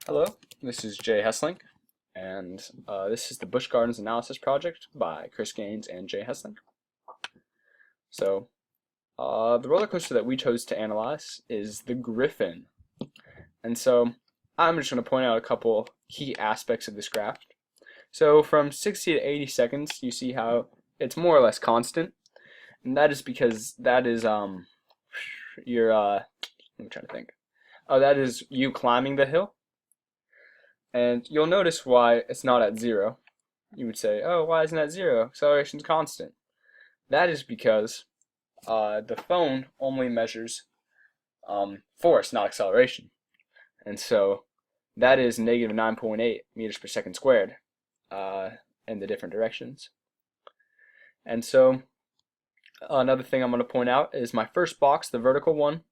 Hello, this is Jay Hesslink, and this is the Busch Gardens Analysis Project by Chris Gaines and Jay Hesslink. So, the roller coaster that we chose to analyze is the Griffin. And so, I'm just going to point out a couple key aspects of this graph. So, from 60 to 80 seconds, you see how it's more or less constant, and that is because that is, your, I'm trying to think. That is you climbing the hill. And you'll notice why it's not at 0. You would say, oh, why isn't it at 0? Acceleration's constant. That is because the phone only measures force, not acceleration. And so that is negative 9.8 meters per second squared in the different directions. And so another thing I'm going to point out is my first box, the vertical one,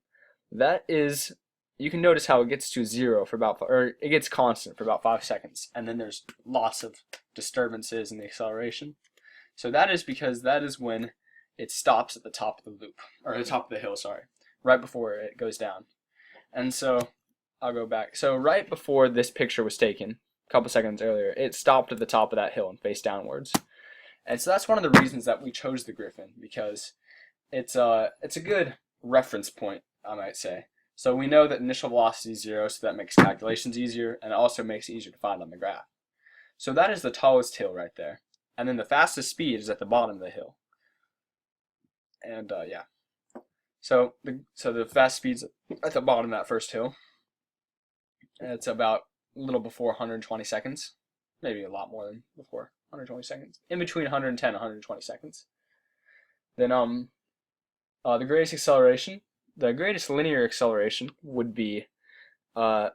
that is, you can notice how it gets to 0 for about, or it gets constant for about 5 seconds, and then there's lots of disturbances in the acceleration. So that is because that is when it stops at the top of the loop, or the top of the hill, sorry, right before it goes down. And so I'll go back. So right before this picture was taken, a couple seconds earlier, it stopped at the top of that hill and faced downwards. And so that's one of the reasons that we chose the Griffin, because it's a good reference point, I might say. So we know that initial velocity is 0, so that makes calculations easier, and it also makes it easier to find on the graph. So that is the tallest hill right there. And then the fastest speed is at the bottom of the hill. And yeah. So the fast speed's at the bottom of that first hill. And it's about a little before 120 seconds. Maybe a lot more than before 120 seconds. In between 110 and 120 seconds. Then the greatest acceleration. The greatest linear acceleration would be at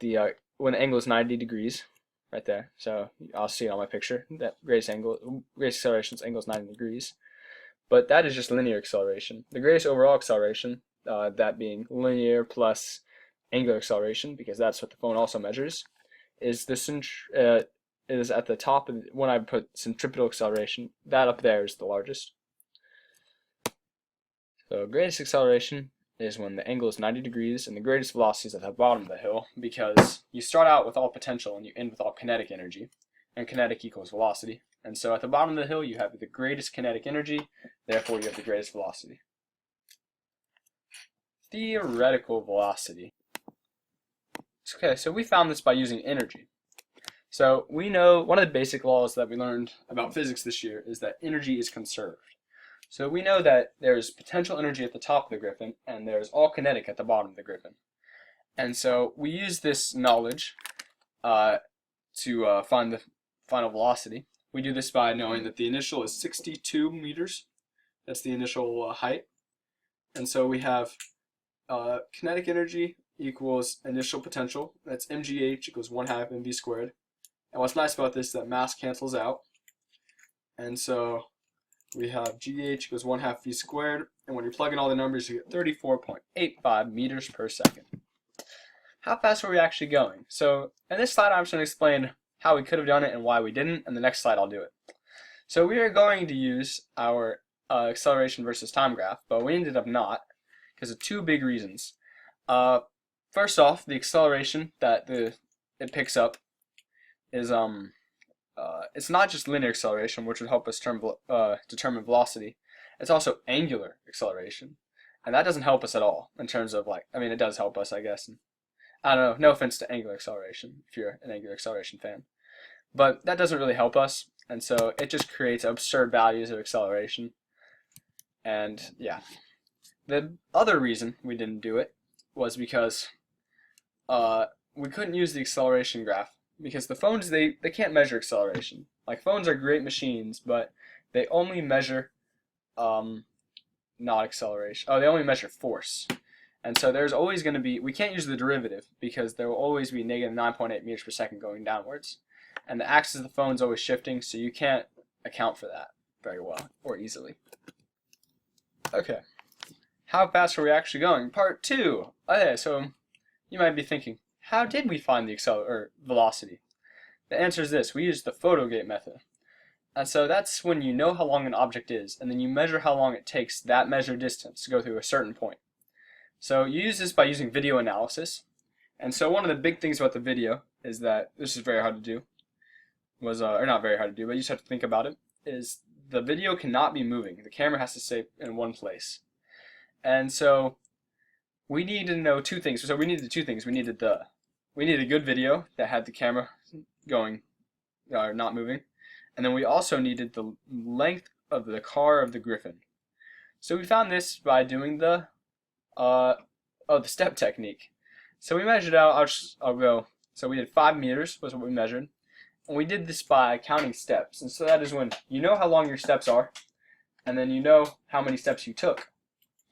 the when the angle is 90 degrees, right there. So I'll see it on my picture. That greatest acceleration's angle is 90 degrees. But that is just linear acceleration. The greatest overall acceleration, that being linear plus angular acceleration, because that's what the phone also measures, is is at the top of when I put centripetal acceleration. That up there is the largest. So greatest acceleration is when the angle is 90 degrees and the greatest velocity is at the bottom of the hill, because you start out with all potential and you end with all kinetic energy, and kinetic equals velocity. And so at the bottom of the hill you have the greatest kinetic energy, therefore you have the greatest velocity. Theoretical velocity. Okay, so we found this by using energy. So we know one of the basic laws that we learned about physics this year is that energy is conserved. So we know that there's potential energy at the top of the Griffin, and there's all kinetic at the bottom of the Griffin. And so we use this knowledge to find the final velocity. We do this by knowing that the initial is 62 meters. That's the initial height. And so we have kinetic energy equals initial potential. That's mgh equals 1/2 mv squared. And what's nice about this is that mass cancels out. And so we have GH equals 1/2 v squared, and when you plug in all the numbers, you get 34.85 meters per second. How fast were we actually going? So in this slide, I'm just going to explain how we could have done it and why we didn't, and the next slide I'll do it. So we are going to use our acceleration versus time graph, but we ended up not, because of two big reasons. First off, the acceleration that it picks up is it's not just linear acceleration, which would help us determine velocity. It's also angular acceleration, and that doesn't help us at all in terms of, like, I mean, it does help us, I guess. And I don't know, no offense to angular acceleration if you're an angular acceleration fan, but that doesn't really help us, and so it just creates absurd values of acceleration. And yeah, the other reason we didn't do it was because we couldn't use the acceleration graph. Because the phones, they can't measure acceleration. Like, phones are great machines, but they only measure not acceleration. Oh, they only measure force. And so there's always going to be, we can't use the derivative because there will always be negative 9.8 meters per second going downwards. And the axis of the phone is always shifting, so you can't account for that very well or easily. Okay. How fast are we actually going? Part 2. Okay, so you might be thinking, how did we find the velocity? The answer is this: we used the photo gate method. And so that's when you know how long an object is, and then you measure how long it takes that measured distance to go through a certain point. So you use this by using video analysis, And so one of the big things about the video is that this is very hard to do, or not very hard to do, but you just have to think about it, is the video cannot be moving. The camera has to stay in one place. And so we need to know two things. So we needed two things. We needed a good video that had the camera going, not moving. And then we also needed the length of the car of the Griffin. So we found this by doing the step technique. So we measured out, I'll go, so we did 5 meters was what we measured. And we did this by counting steps. And so that is when you know how long your steps are, and then you know how many steps you took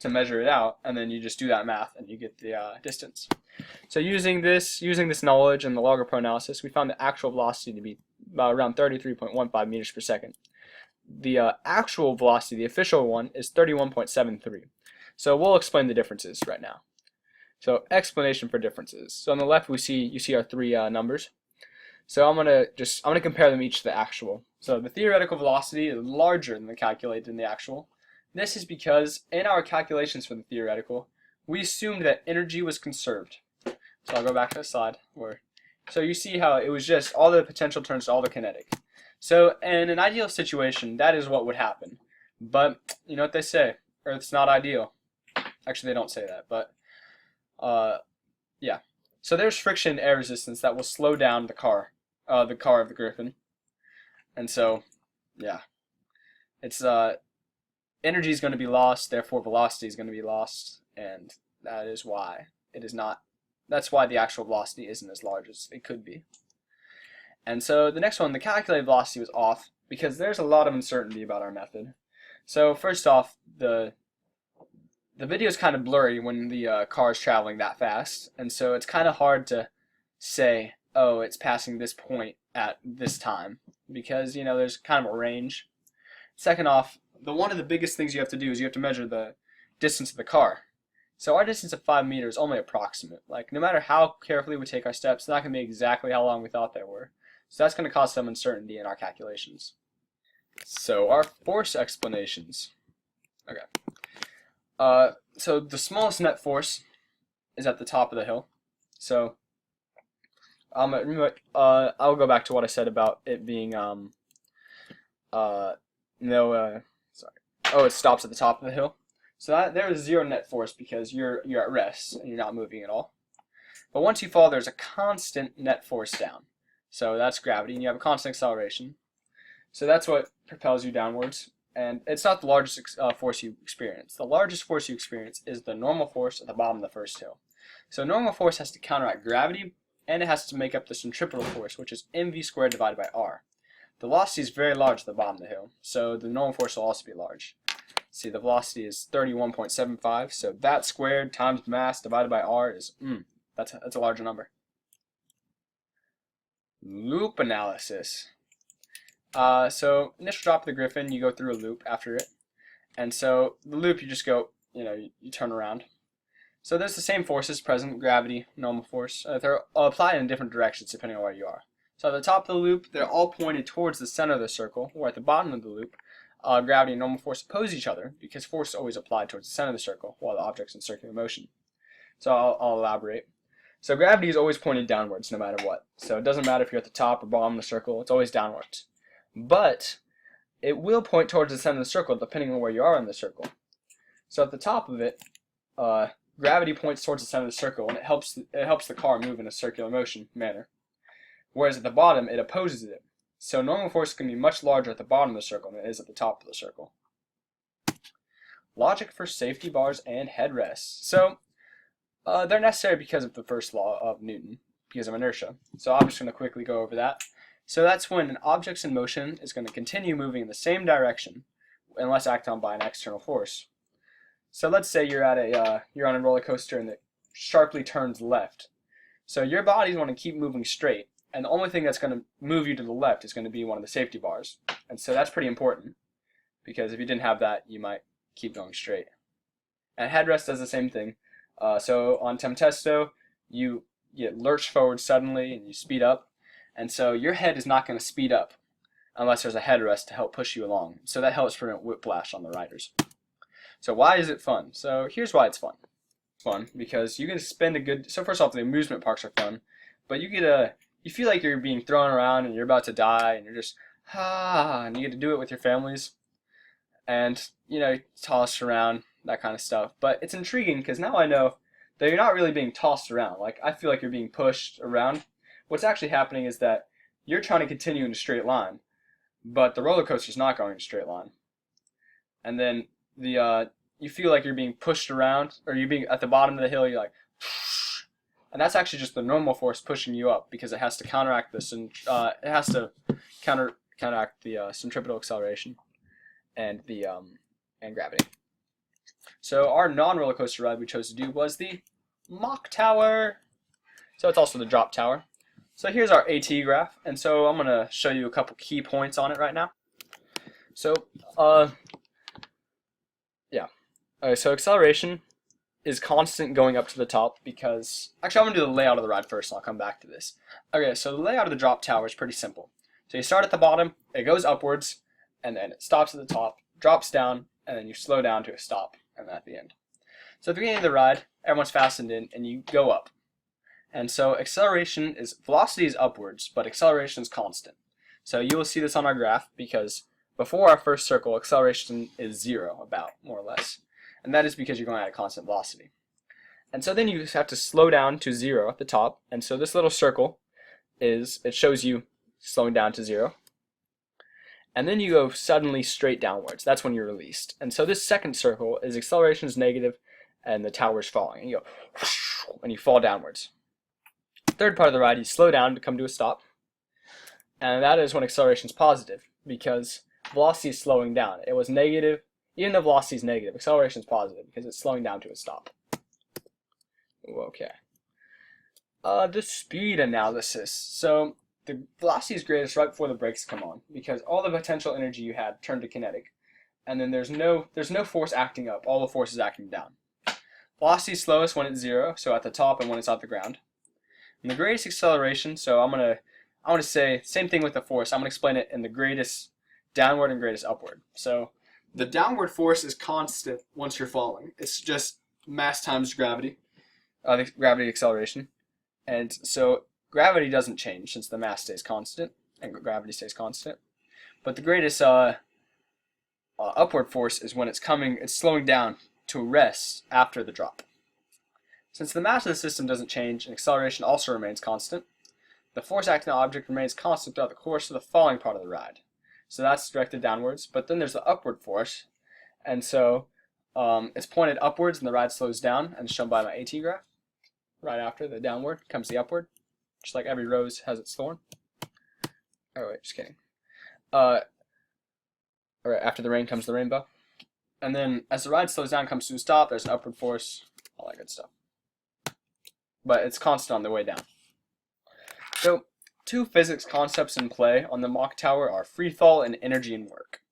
to measure it out, and then you just do that math and you get the distance. So using this knowledge and the log pro analysis, we found the actual velocity to be about around 33.15 meters per second. The actual velocity, the official one, is 31.73. So we'll explain the differences right now. So explanation for differences. So on the left you see our three numbers. So I'm gonna compare them each to the actual. So the theoretical velocity is larger than the calculated in the actual. This is because in our calculations for the theoretical, we assumed that energy was conserved. So I'll go back to the slide so you see how it was just all the potential turns to all the kinetic. So in an ideal situation, that is what would happen. But you know what they say, Earth's not ideal. Actually, they don't say that, but yeah. So there's friction and air resistance that will slow down the car of the Griffin. And so, yeah, it's energy is going to be lost, therefore velocity is going to be lost, and that is why it is not. That's why the actual velocity isn't as large as it could be. And so the next one, the calculated velocity was off because there's a lot of uncertainty about our method. So first off, the video is kind of blurry when the car is traveling that fast, and so it's kind of hard to say, oh, it's passing this point at this time, because there's kind of a range. Second off, one of the biggest things you have to do is you have to measure the distance of the car. So our distance of 5 meters is only approximate. Like, no matter how carefully we take our steps, it's not going to be exactly how long we thought they were. So that's going to cause some uncertainty in our calculations. So our force explanations. Okay. So the smallest net force is at the top of the hill. So I'll go back to what I said about it being it stops at the top of the hill. So there is zero net force because you're at rest and you're not moving at all. But once you fall, there's a constant net force down. So that's gravity, and you have a constant acceleration. So that's what propels you downwards. And it's not the largest force you experience. The largest force you experience is the normal force at the bottom of the first hill. So normal force has to counteract gravity, and it has to make up the centripetal force, which is mv squared divided by r. The velocity is very large at the bottom of the hill, so the normal force will also be large. See, the velocity is 31.75, so that squared times mass divided by r is, that's a larger number. Loop analysis. So initial drop of the Griffin, you go through a loop after it, and so the loop you just go, you turn around. So there's the same forces present, gravity, normal force. They're applied in different directions depending on where you are. So at the top of the loop, they're all pointed towards the center of the circle, where at the bottom of the loop, gravity and normal force oppose each other because force is always applied towards the center of the circle while the object's in circular motion. So I'll elaborate. So gravity is always pointed downwards no matter what. So it doesn't matter if you're at the top or bottom of the circle, it's always downwards. But it will point towards the center of the circle depending on where you are in the circle. So at the top of it, gravity points towards the center of the circle, and it helps the car move in a circular motion manner. Whereas at the bottom, it opposes it. So normal force can be much larger at the bottom of the circle than it is at the top of the circle. Logic for safety bars and headrests. So they're necessary because of the first law of Newton, because of inertia. So I'm just going to quickly go over that. So that's when an object's in motion is going to continue moving in the same direction unless acted on by an external force. So let's say you're on a roller coaster and it sharply turns left. So your body's want to keep moving straight, and the only thing that's going to move you to the left is going to be one of the safety bars. And so that's pretty important, because if you didn't have that, you might keep going straight. And headrest does the same thing. So on Temtesto, you get lurched forward suddenly and you speed up, and so your head is not going to speed up unless there's a headrest to help push you along. So that helps prevent whiplash on the riders. So why is it fun? So here's why it's fun. fun because you can spend a good. So first off, the amusement parks are fun, but you feel like you're being thrown around and you're about to die, and you're just and you get to do it with your families, and tossed around, that kind of stuff. But it's intriguing because now I know that you're not really being tossed around. Like, I feel like you're being pushed around. What's actually happening is that you're trying to continue in a straight line, but the roller coaster's not going in a straight line. And then you feel like you're being pushed around, or you're being at the bottom of the hill. You're like, and that's actually just the normal force pushing you up because it has to counteract this, and it has to counteract the centripetal acceleration and the and gravity. So our non-roller coaster ride we chose to do was the Mach Tower. So it's also the drop tower. So here's our AT graph, and so I'm going to show you a couple key points on it right now. So so acceleration is constant going up to the top because, actually I'm going to do the layout of the ride first and I'll come back to this. Okay, so the layout of the drop tower is pretty simple. So you start at the bottom, it goes upwards, and then it stops at the top, drops down, and then you slow down to a stop, and at the end. So at the beginning of the ride, everyone's fastened in, and you go up. And so velocity is upwards, but acceleration is constant. So you will see this on our graph because before our first circle, acceleration is 0, about, more or less. And that is because you're going at a constant velocity. And so then you have to slow down to 0 at the top, and so this little circle it shows you slowing down to 0. And then you go suddenly straight downwards. That's when you're released. And so this second circle is acceleration is negative and the tower is falling. And you go, and you fall downwards. Third part of the ride, you slow down to come to a stop. And that is when acceleration is positive because velocity is slowing down. It was negative. Even though velocity is negative, acceleration is positive because it's slowing down to a stop. Okay. The speed analysis. So the velocity is greatest right before the brakes come on because all the potential energy you had turned to kinetic, and then there's no force acting up. All the force is acting down. Velocity is slowest when it's 0, so at the top and when it's off the ground. And the greatest acceleration. So I want to say same thing with the force. I'm gonna explain it in the greatest downward and greatest upward. So the downward force is constant once you're falling. It's just mass times gravity, the gravity acceleration, and so gravity doesn't change since the mass stays constant and gravity stays constant. But the greatest upward force is when it's slowing down to rest after the drop. Since the mass of the system doesn't change and acceleration also remains constant, the force acting on the object remains constant throughout the course of the falling part of the ride. So that's directed downwards, but then there's the upward force, and so it's pointed upwards and the ride slows down, and it's shown by my AT graph. Right after the downward comes the upward, just like every rose has its thorn. Oh wait, just kidding. Alright, after the rain comes the rainbow. And then as the ride slows down, comes to a stop, there's an upward force, all that good stuff. But it's constant on the way down. So, two physics concepts in play on the Mach Tower are free fall and energy and work.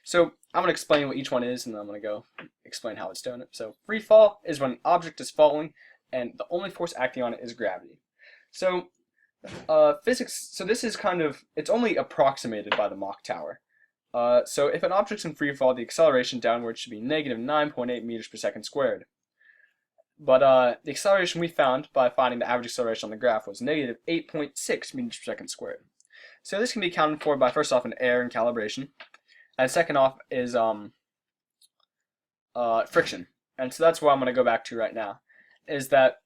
So I'm going to explain what each one is, and then I'm going to go explain how it's doing it. So free fall is when an object is falling, and the only force acting on it is gravity. So physics, so this is it's only approximated by the Mach Tower. So if an object's in free fall, the acceleration downward should be negative 9.8 meters per second squared. But the acceleration we found by finding the average acceleration on the graph was negative 8.6 meters per second squared. So this can be accounted for by, first off, an error in calibration, and second off is friction. And so that's what I'm going to go back to right now, is that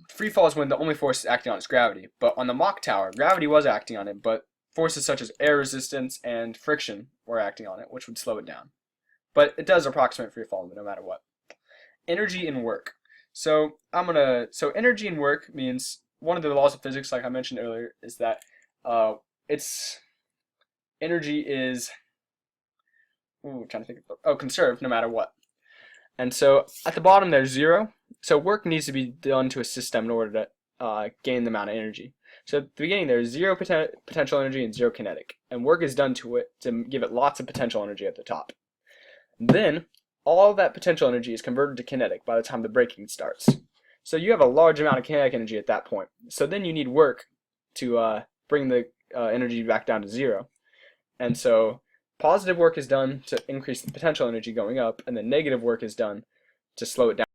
free fall is when the only force acting on it is gravity. But on the Mach Tower, gravity was acting on it, but forces such as air resistance and friction were acting on it, which would slow it down. But it does approximate free fall no matter what. Energy and work. So energy and work means one of the laws of physics, like I mentioned earlier, is that energy is conserved no matter what. And so at the bottom there's 0. So work needs to be done to a system in order to gain the amount of energy. So at the beginning there's 0 potential energy and 0 kinetic, and work is done to it to give it lots of potential energy at the top. Then all that potential energy is converted to kinetic by the time the braking starts. So you have a large amount of kinetic energy at that point. So then you need work to bring the energy back down to 0. And so positive work is done to increase the potential energy going up, and then negative work is done to slow it down.